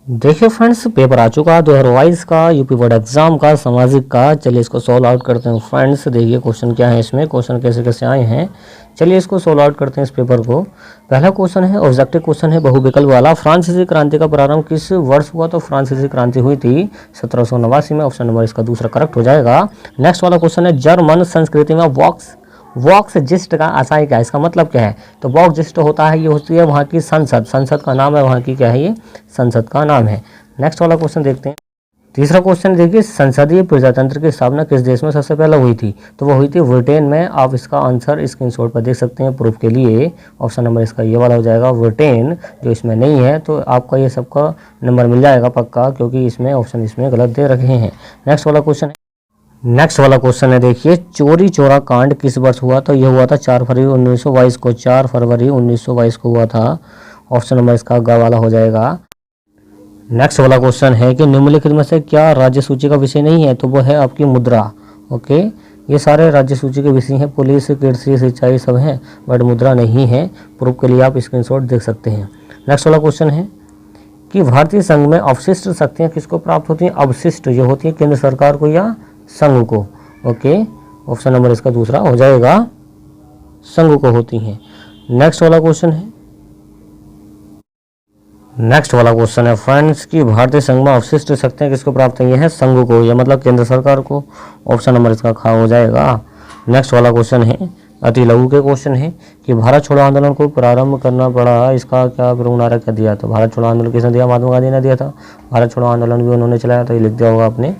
देखिए friends, paper आ चुका 2022 का यूपी बोर्ड एग्जाम का सामाजिक का। चलिए इसको सॉल्व आउट करते हैं फ्रेंड्स। देखिए क्वेश्चन क्या है, इसमें क्वेश्चन कैसे कैसे आए हैं। चलिए इसको सॉल्व आउट करते हैं इस पेपर को। पहला क्वेश्चन है ऑब्जेक्टिव क्वेश्चन है, बहुविकल्प वाला। फ्रांसीसी क्रांति का प्रारंभ किस वर्ष हुआ? तो फ्रांसीसी क्रांति हुई थी 1789 में। ऑप्शन नंबर इसका दूसरा करेक्ट हो जाएगा। नेक्स्ट वाला क्वेश्चन है जर्मन संस्कृति में वॉक्स जिस्ट का आशय क्या है? इसका मतलब क्या है? तो वॉक्स जिस्ट होता है, ये होती है वहाँ की संसद का नाम है, वहाँ की क्या है, ये संसद का नाम है। नेक्स्ट वाला क्वेश्चन देखते हैं। तीसरा क्वेश्चन देखिए, संसदीय प्रजातंत्र की स्थापना किस देश में सबसे पहले हुई थी? तो वो हुई थी ब्रिटेन में। आप इसका आंसर स्क्रीनशॉट पर देख सकते हैं प्रूफ के लिए। ऑप्शन नंबर इसका ये वाला हो जाएगा ब्रिटेन, जो इसमें नहीं है। तो आपका ये सबका नंबर मिल जाएगा पक्का, क्योंकि इसमें ऑप्शन इसमें गलत दे रखे हैं। नेक्स्ट वाला क्वेश्चन है देखिए, चोरी चोरा कांड किस वर्ष हुआ? तो यह हुआ था 4 फरवरी 1922 को। 4 फरवरी 1922 को हुआ था। ऑप्शन नंबर इसका ग वाला हो जाएगा। नेक्स्ट वाला क्वेश्चन है कि निम्नलिखित में से क्या राज्य सूची का विषय नहीं है? तो वो है आपकी मुद्रा। ओके, ये सारे राज्य सूची के विषय हैं, पुलिस, कृषि, सिंचाई सब हैं, बट मुद्रा नहीं है। प्रूफ के लिए आप स्क्रीनशॉट देख सकते हैं। नेक्स्ट वाला क्वेश्चन है कि भारतीय संघ में अवशिष्ट शक्तियाँ किसको प्राप्त होती हैं? अवशिष्ट ये होती है केंद्र सरकार को या संघ को। ओके, ऑप्शन नंबर इसका दूसरा हो जाएगा, संघ को होती हैं। नेक्स्ट वाला क्वेश्चन है फ्रेंड्स कि भारतीय संघ में अवशिष्ट शक्तियां किसको प्राप्त हुई हैं? संघ को, या मतलब केंद्र सरकार को। ऑप्शन नंबर इसका खा हो जाएगा। नेक्स्ट वाला क्वेश्चन है अति लघु के क्वेश्चन है कि भारत छोड़ो आंदोलन को प्रारंभ करना पड़ा, इसका क्या प्रमुख नारा क्या दिया? तो भारत छोड़ो आंदोलन किसने दिया? महात्मा गांधी ने दिया था। भारत छोड़ो आंदोलन भी उन्होंने चलाया, तो ये लिख दिया होगा आपने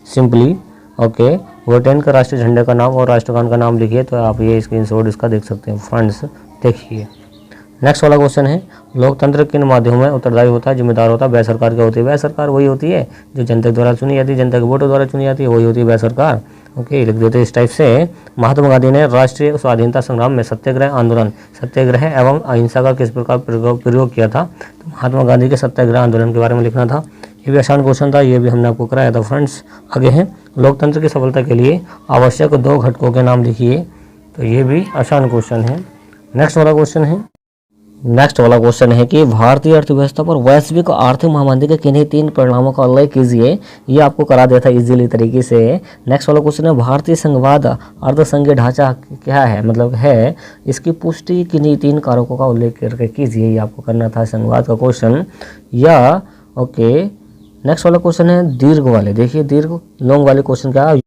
सिंपली। ओके, ब्रिटेन का राष्ट्रीय झंडे का नाम और राष्ट्रगान का नाम लिखिए। तो आप ये स्क्रीनशॉट इसका देख सकते हैं फ्रेंड्स, देखिए। नेक्स्ट वाला क्वेश्चन है लोकतंत्र किन माध्यमों में उत्तरदायी होता है, जिम्मेदार होता है? वह सरकार क्या होती है? वह सरकार वही होती है जो जनता द्वारा चुनी जाती है, जनता के वोटों द्वारा चुनी जाती है, वही होती है वह सरकार। ओके, लिख देते हैं इस टाइप से। महात्मा गांधी ने राष्ट्रीय स्वाधीनता संग्राम में सत्याग्रह एवं अहिंसा का किस प्रकार प्रयोग किया था? तो महात्मा गांधी के सत्याग्रह आंदोलन के बारे में लिखना था। ये भी आसान क्वेश्चन था, ये भी हमने आपको कराया था फ्रेंड्स। आगे है लोकतंत्र की सफलता के लिए आवश्यक 2 घटकों के नाम लिखिए। तो ये भी आसान क्वेश्चन है। नेक्स्ट वाला क्वेश्चन है कि भारतीय अर्थव्यवस्था पर वैश्विक आर्थिक महामारी के किन्हीं 3 परिणामों का उल्लेख कीजिए। ये आपको करा दिया था इजीली तरीके से। नेक्स्ट वाला क्वेश्चन है भारतीय संघवाद अर्धसंघीय ढांचा क्या है, मतलब है, इसकी पुष्टि किन्हीं 3 कारकों का उल्लेख करके कीजिए। ये आपको करना था संघवाद का क्वेश्चन। या ओके, नेक्स्ट वाला क्वेश्चन है दीर्घ वाले। देखिए लॉन्ग वाले क्वेश्चन क्या है?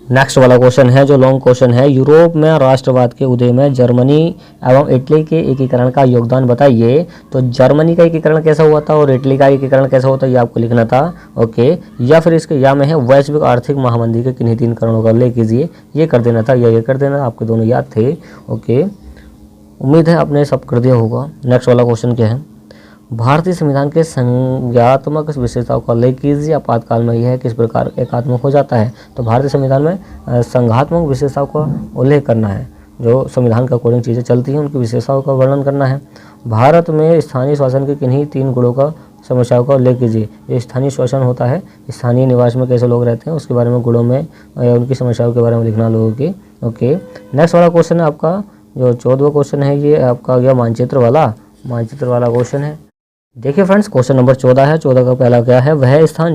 नेक्स्ट वाला क्वेश्चन है जो लॉन्ग क्वेश्चन है, यूरोप में राष्ट्रवाद के उदय में जर्मनी एवं इटली के एकीकरण का योगदान बताइए। तो जर्मनी का एकीकरण कैसा हुआ था और इटली का एकीकरण कैसा हुआ था, ये आपको लिखना था। ओके, या फिर इसके या में है वैश्विक आर्थिक महामंदी के किन्हीं 3 कारणों का उल्लेख कीजिए। ये कर देना था या ये कर देना, आपके दोनों याद थे। ओके, उम्मीद है आपने सब कर दिया होगा। नेक्स्ट वाला क्वेश्चन क्या है, भारतीय संविधान के संज्ञात्मक विशेषताओं का उल्लेख कीजिए। आपातकाल में यह किस प्रकार एकात्मक हो जाता है? तो भारतीय संविधान में संज्ञात्मक विशेषताओं का उल्लेख करना है, जो संविधान के अकॉर्डिंग चीज़ें चलती हैं उनकी विशेषताओं का वर्णन करना है। भारत में स्थानीय शासन के किन्हीं 3 गुणों का समस्याओं का उल्लेख कीजिए। ये स्थानीय शासन होता है, स्थानीय निवास में कैसे लोग रहते हैं उसके बारे में, गुणों में, उनकी समस्याओं के बारे में लिखना लोगों की। ओके, नेक्स्ट वाला क्वेश्चन है आपका जो 14वां क्वेश्चन है, ये आपका गया मानचित्र वाला क्वेश्चन है। देखिए फ्रेंड्स, क्वेश्चन नंबर 14 है। 14 का पहला क्या है, वह स्थान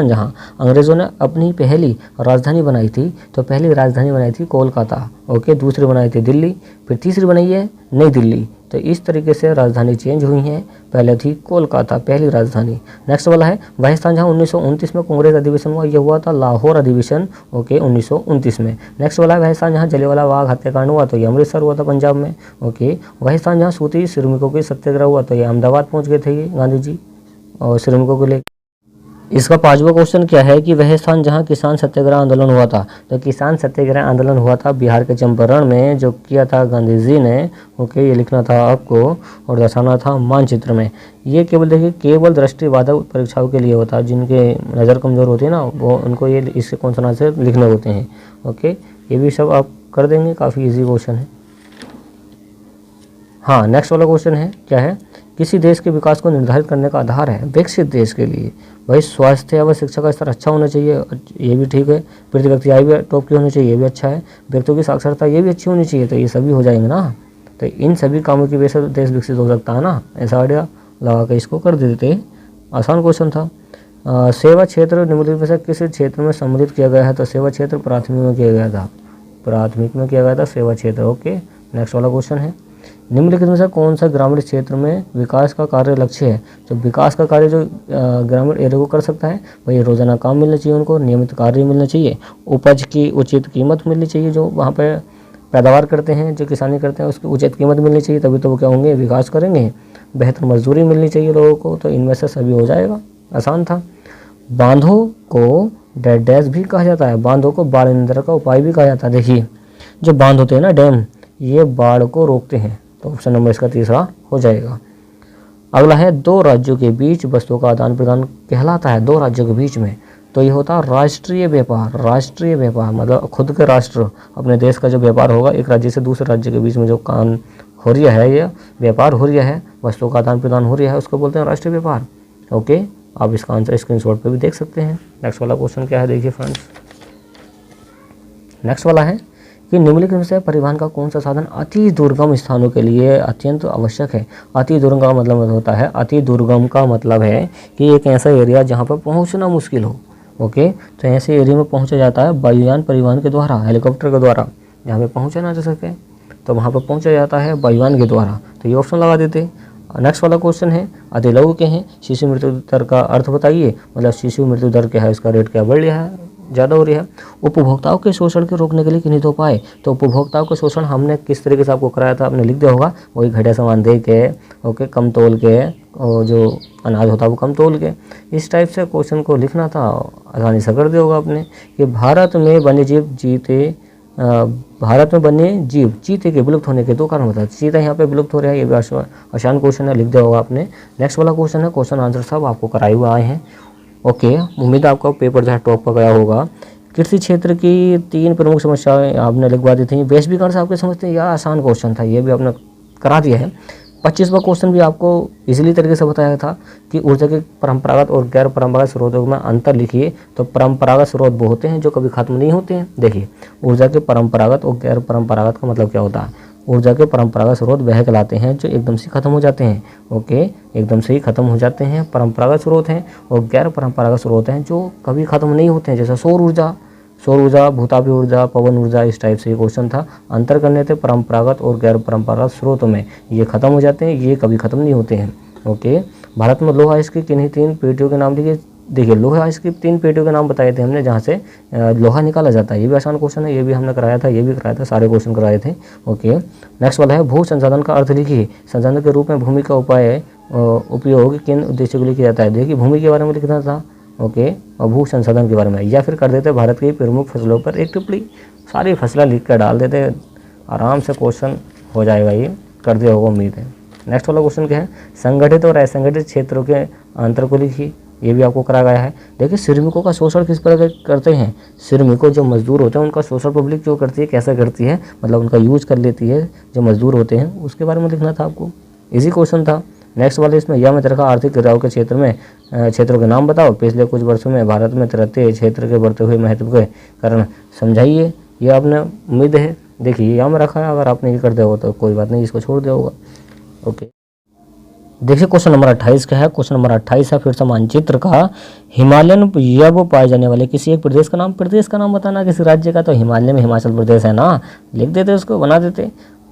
जहां अंग्रेजों ने अपनी पहली राजधानी बनाई थी। तो पहली राजधानी बनाई थी कोलकाता। ओके, दूसरी बनाई थी दिल्ली, फिर तीसरी बनाई है नई दिल्ली। तो इस तरीके से राजधानी चेंज हुई हैं। पहले थी कोलकाता पहली राजधानी। नेक्स्ट वाला है वह स्थान जहां 1929 में कांग्रेस अधिवेशन हुआ, यह हुआ था लाहौर अधिवेशन। ओके, 1929 में। नेक्स्ट वाला है वह स्थान जहां जलियांवाला बाग हत्याकांड हुआ, तो ये अमृतसर हुआ था पंजाब में। ओके, वह स्थान जहां सूती श्रमिकों की सत्याग्रह हुआ, तो ये अहमदाबाद पहुंच गए थे ये गांधी जी और श्रमिकों को लेकर। इसका 5वां क्वेश्चन क्या है कि वह स्थान जहां किसान सत्याग्रह आंदोलन हुआ था। तो किसान सत्याग्रह आंदोलन हुआ था बिहार के चंपारण में, जो किया था गांधी जी ने। ओके, ये लिखना था आपको और दर्शाना था मानचित्र में। ये केवल देखिए केवल दृष्टिबाधित परीक्षाओं के लिए होता है, जिनके नज़र कमज़ोर होती है ना, वो उनको ये इससे कौन सा ना से लिखने होते हैं। ओके, ये भी सब आप कर देंगे, काफ़ी ईजी क्वेश्चन है। हाँ, नेक्स्ट वाला क्वेश्चन है क्या है, किसी देश के विकास को निर्धारित करने का आधार है विकसित देश के लिए भाई स्वास्थ्य व शिक्षा का स्तर अच्छा होना चाहिए, ये भी ठीक है। प्रति व्यक्ति आय भी टॉप की होनी चाहिए, ये भी अच्छा है। व्यक्तियों की साक्षरता ये भी अच्छी होनी चाहिए, तो ये सभी हो जाएंगे ना। तो इन सभी कामों की वजह से देश विकसित हो सकता है ना, ऐसा आइडिया लगा के इसको कर देते। आसान क्वेश्चन था। सेवा क्षेत्र निम्नलिखित में से किस क्षेत्र में सम्मिलित किया गया है? तो सेवा क्षेत्र प्राथमिक में किया गया था, प्राथमिक में किया गया था सेवा क्षेत्र। ओके, नेक्स्ट वाला क्वेश्चन है, निम्नलिखित में से कौन सा ग्रामीण क्षेत्र में विकास का कार्य लक्ष्य है? तो विकास का कार्य जो ग्रामीण एरिया को कर सकता है वही रोजाना काम मिलना चाहिए, उनको नियमित कार्य मिलना चाहिए, उपज की उचित कीमत मिलनी चाहिए, जो वहाँ पे पैदावार करते हैं, जो किसानी करते हैं उसकी उचित कीमत मिलनी चाहिए, तभी तो वो क्या होंगे, विकास करेंगे। बेहतर मजदूरी मिलनी चाहिए लोगों को, तो इनमें से सभी हो जाएगा, आसान था। बांधों को डैश भी कहा जाता है, बांधों को बाढ़ नियंत्रण का उपाय भी कहा जाता है। देखिए जो बांध होते हैं ना, डैम, ये बाढ़ को रोकते हैं, तो ऑप्शन नंबर इसका तीसरा हो जाएगा। अगला है, दो राज्यों के बीच वस्तुओं का आदान प्रदान कहलाता है, दो राज्यों के बीच में, तो ये होता है राष्ट्रीय व्यापार। राष्ट्रीय व्यापार मतलब खुद के राष्ट्र, अपने देश का जो व्यापार होगा, एक राज्य से दूसरे राज्य के बीच में जो काम हो रहा है, ये व्यापार हो रहा है, वस्तुओं का आदान प्रदान हो रहा है, उसको बोलते हैं राष्ट्रीय व्यापार। ओके, आप इसका आंसर स्क्रीनशॉट पे भी देख सकते हैं। नेक्स्ट वाला क्वेश्चन क्या है, देखिए फ्रेंड्स, नेक्स्ट वाला है कि निम्नलिखित में से परिवहन का कौन सा साधन अति दुर्गम स्थानों के लिए अत्यंत आवश्यक है? अति दुर्गम का मतलब होता है, अति दुर्गम का मतलब है कि एक ऐसा एरिया जहाँ पर पहुँचना मुश्किल हो। ओके, तो ऐसे एरिया में पहुँचा जाता है वायुयान परिवहन के द्वारा, हेलीकॉप्टर के द्वारा, जहाँ पे पहुँचा ना जा सके तो वहाँ पर पहुँचा जाता है वायुयान के द्वारा, तो ये ऑप्शन लगा देते। नेक्स्ट वाला क्वेश्चन है, अति लघु के हैं, शिशु मृत्यु दर का अर्थ बताइए, मतलब शिशु मृत्यु दर क्या है, इसका रेट क्या बढ़ रहा है, ज़्यादा हो रही है। उपभोक्ताओं के शोषण के रोकने के लिए किन्हीं उपाय, तो उपभोक्ताओं के शोषण हमने किस तरीके से आपको कराया था, आपने लिख दिया होगा, वही घटिया सामान दे के, ओके, कम तोल के, और जो अनाज होता है वो कम तोल के, इस टाइप से क्वेश्चन को लिखना था, आसानी से कर दिया होगा आपने। कि भारत में वन्य जीव चीते के विलुप्त होने के दो कारण बताए, चीता यहाँ पे विलुप्त हो रहा है, ये भी आसान क्वेश्चन है, लिख दिया होगा आपने। नेक्स्ट वाला क्वेश्चन है, क्वेश्चन आंसर सब आपको कराए हुए आए हैं। ओके, उम्मीद है आपका पेपर जहाँ टॉप पर गया होगा। कृषि क्षेत्र की 3 प्रमुख समस्याएं आपने लिखवा दी थी, वैश्वीकरण से आपके समझते हैं, यह आसान क्वेश्चन था, ये भी आपने करा दिया है। 25वां क्वेश्चन भी आपको इजीली तरीके से बताया था कि ऊर्जा के परंपरागत और गैर परंपरागत स्रोतों में अंतर लिखिए। तो परंपरागत स्रोत वो होते हैं जो कभी खत्म नहीं होते हैं। देखिए, ऊर्जा के परंपरागत और गैर परंपरागत का मतलब क्या होता है, ऊर्जा के परंपरागत स्रोत वह कहलाते हैं जो एकदम से खत्म हो जाते हैं। ओके, एकदम से ही खत्म हो जाते हैं, परंपरागत स्रोत हैं, और गैर परंपरागत स्रोत हैं जो कभी खत्म नहीं होते हैं, जैसे सौर ऊर्जा, भूतापी ऊर्जा, पवन ऊर्जा, इस टाइप से ये क्वेश्चन था। अंतर करने थे परंपरागत और गैर परंपरागत स्रोतों में, ये खत्म हो जाते हैं, ये कभी खत्म नहीं होते हैं। ओके, भारत में लोहा आइस की किन्हीं 3 पेटियों के नाम लिखिए। देखिए, लोहा आइस की 3 पेटियों के नाम बताए थे हमने जहाँ से लोहा निकाला जाता है, ये भी आसान क्वेश्चन है, ये भी हमने कराया था, ये भी कराया था, सारे क्वेश्चन कराए थे। ओके, नेक्स्ट वाला है, भू संसाधन का अर्थ लिखिए। संसाधन के रूप में भूमि का उपयोग किन उद्देश्यों के लिए किया जाता है? देखिए, भूमि के बारे में लिखना था, ओके, और भू संसाधन के बारे में, या फिर कर देते भारत की प्रमुख फसलों पर एक टिप्पणी, सारी फसलें लिख कर डाल देते, आराम से क्वेश्चन हो जाएगा, ये कर दिया होगा उम्मीद है। नेक्स्ट वाला क्वेश्चन क्या है, संगठित और असंगठित क्षेत्रों के अंतर को लिखिए, ये भी आपको कराया गया है। देखिए, श्रमिकों का शोषण किस प्रकार करते हैं, श्रमिकों जो मजदूर होते हैं उनका शोषण पब्लिक जो करती है, कैसे करती है, मतलब उनका यूज कर लेती है, जो मजदूर होते हैं उसके बारे में लिखना था आपको, इजी क्वेश्चन था। नेक्स्ट वाले इसमें यह में रखा, आर्थिक गिराव के क्षेत्रों के नाम बताओ, पिछले कुछ वर्षों में भारत में तैरते क्षेत्र के बढ़ते हुए महत्व के कारण समझाइए, ये आपने उम्मीद है। देखिए, यहाँ में रखा है, अगर आपने ये कर दिया होगा तो कोई बात नहीं, इसको छोड़ दिया होगा। ओके, देखिए क्वेश्चन नंबर 28 का है, क्वेश्चन नंबर 28 है फिर से मानचित्र का, हिमालयन यब पाए जाने वाले किसी एक प्रदेश का नाम बताना, किसी राज्य का, तो हिमालय में हिमाचल प्रदेश है ना, लिख देते उसको, बना देते।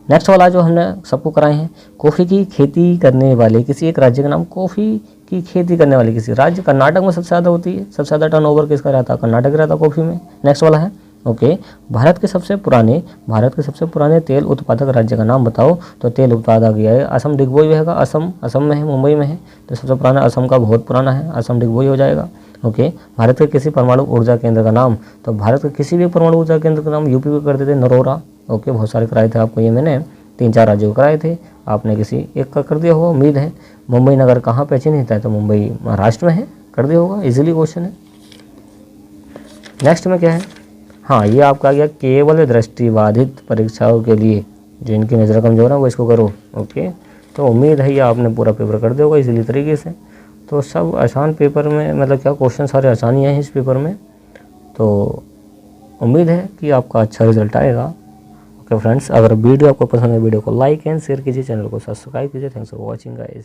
नेक्स्ट वाला जो हमने सबको कराए हैं, कॉफ़ी की खेती करने वाले किसी एक राज्य का नाम, कॉफ़ी की खेती करने वाले किसी राज्य, कर्नाटक में सबसे ज़्यादा होती है, सबसे ज़्यादा टर्नओवर किसका रहता है, कर्नाटक रहता है कॉफ़ी में। नेक्स्ट वाला है, ओके, भारत के सबसे पुराने तेल उत्पादक राज्य का नाम बताओ, तो तेल उत्पादक ये है असम डिगबोई रहेगा, असम में है, मुंबई में है, तो सबसे पुराना असम का बहुत पुराना है, असम डिगबोई हो जाएगा। ओके, भारत के किसी परमाणु ऊर्जा केंद्र का नाम, तो भारत के किसी भी परमाणु ऊर्जा केंद्र का नाम यूपी को कर देते, नरोरा। ओके, बहुत सारे कराए थे आपको, ये मैंने 3-4 राज्यों को कराए थे, आपने किसी एक का कर दिया होगा उम्मीद है। मुंबई नगर कहाँ पे चिन्हित है, तो मुंबई महाराष्ट्र में है, कर दिया होगा, इजीली क्वेश्चन है। नेक्स्ट में क्या है, हाँ, ये आपका आ गया, केवल दृष्टिबाधित परीक्षाओं के लिए, जो इनकी नज़र कमजोर है वो इसको करो। ओके, तो उम्मीद है ये आपने पूरा पेपर कर दिया होगा इजीली तरीके से। तो सब आसान पेपर में, मतलब क्या क्वेश्चन सारे आसान ही हैं इस पेपर में, तो उम्मीद है कि आपका अच्छा रिजल्ट आएगा। ओके फ्रेंड्स, अगर वीडियो आपको पसंद है, वीडियो को लाइक एंड शेयर कीजिए, चैनल को सब्सक्राइब कीजिए। Thanks for watching guys.